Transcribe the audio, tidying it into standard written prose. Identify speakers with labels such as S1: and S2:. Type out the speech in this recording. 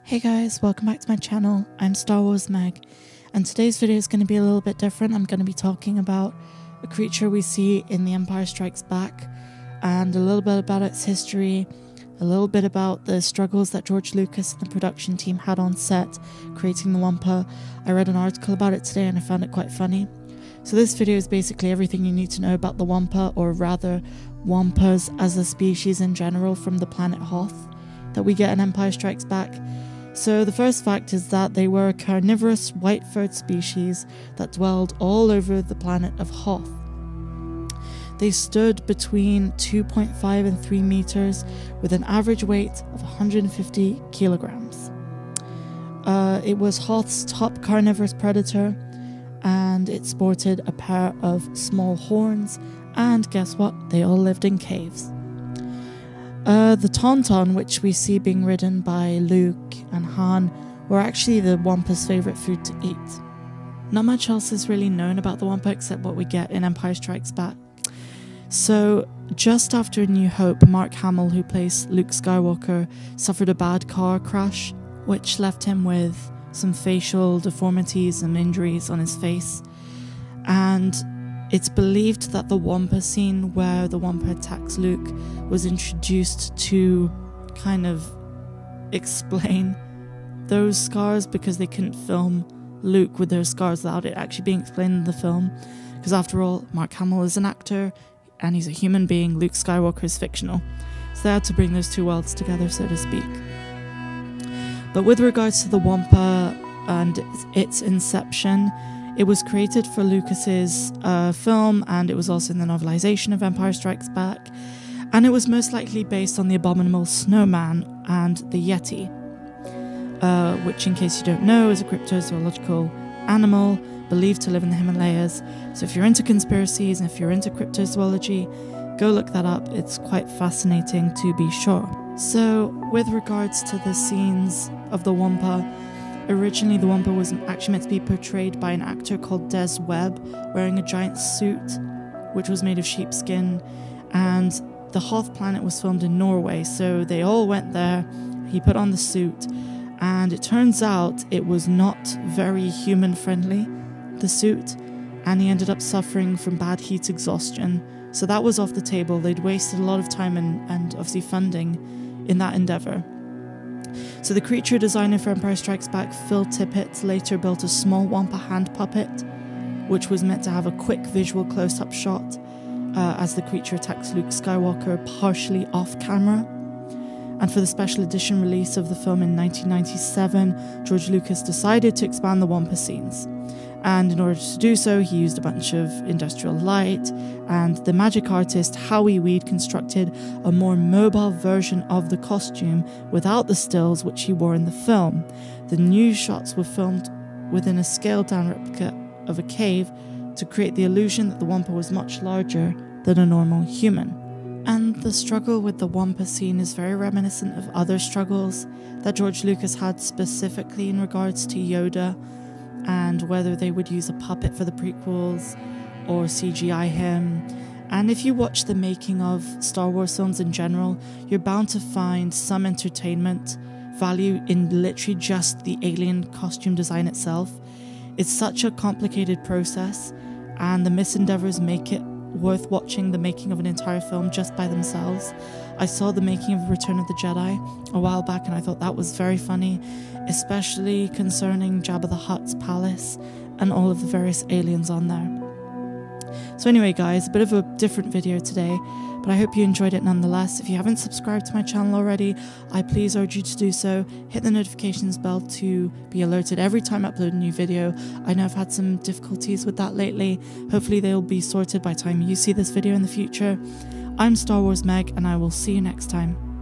S1: Hey guys, welcome back to my channel. I'm Star Wars Meg, and today's video is going to be a little bit different. I'm going to be talking about a creature we see in The Empire Strikes Back, and a little bit about its history, a little bit about the struggles that George Lucas and the production team had on set creating the Wampa. I read an article about it today and I found it quite funny. So this video is basically everything you need to know about the Wampa, or rather Wampas as a species in general from the planet Hoth that we get in Empire Strikes Back. So the first fact is that they were a carnivorous white-furred species that dwelled all over the planet of Hoth. They stood between 2.5 and 3 meters with an average weight of 150 kilograms. It was Hoth's top carnivorous predator, and it sported a pair of small horns, and guess what? They all lived in caves. The Tauntaun, which we see being ridden by Luke and Han, were actually the Wampa's favourite food to eat. Not much else is really known about the Wampa except what we get in Empire Strikes Back. So, just after A New Hope, Mark Hamill, who plays Luke Skywalker, suffered a bad car crash, which left him with some facial deformities and injuries on his face. And it's believed that the Wampa scene where the Wampa attacks Luke was introduced to kind of explain those scars, because they couldn't film Luke with those scars without it actually being explained in the film. Because after all, Mark Hamill is an actor and he's a human being. Luke Skywalker is fictional. So they had to bring those two worlds together, so to speak. But with regards to the Wampa and its inception, it was created for Lucas's film, and it was also in the novelization of Empire Strikes Back, and it was most likely based on the abominable snowman and the Yeti, which, in case you don't know, is a cryptozoological animal believed to live in the Himalayas. So if you're into conspiracies and if you're into cryptozoology, go look that up. It's quite fascinating, to be sure. So with regards to the scenes of the Wampa, originally the Wampa was actually meant to be portrayed by an actor called Des Webb, wearing a giant suit which was made of sheepskin, and the Hoth planet was filmed in Norway, so they all went there. He put on the suit, and it turns out it was not very human friendly, the suit, and he ended up suffering from bad heat exhaustion. So that was off the table. They'd wasted a lot of time and obviously funding in that endeavour. So the creature designer for Empire Strikes Back, Phil Tippett, later built a small Wampa hand puppet, which was meant to have a quick visual close-up shot as the creature attacks Luke Skywalker partially off camera. And for the special edition release of the film in 1997, George Lucas decided to expand the Wampa scenes. And in order to do so, he used a bunch of industrial light, and the magic artist Howie Weed constructed a more mobile version of the costume without the stills which he wore in the film. The new shots were filmed within a scaled-down replica of a cave to create the illusion that the Wampa was much larger than a normal human. And the struggle with the Wampa scene is very reminiscent of other struggles that George Lucas had, specifically in regards to Yoda, and whether they would use a puppet for the prequels or CGI him. And if you watch the making of Star Wars films in general, you're bound to find some entertainment value in literally just the alien costume design itself. It's such a complicated process, and the misendeavors make it worth watching the making of an entire film just by themselves. I saw the making of Return of the Jedi a while back, and I thought that was very funny, especially concerning Jabba the Hutt's palace and all of the various aliens on there. So anyway guys, a bit of a different video today, but I hope you enjoyed it nonetheless. If you haven't subscribed to my channel already, I please urge you to do so. Hit the notifications bell to be alerted every time I upload a new video. I know I've had some difficulties with that lately. Hopefully they'll be sorted by the time you see this video in the future. I'm Star Wars Meg, and I will see you next time.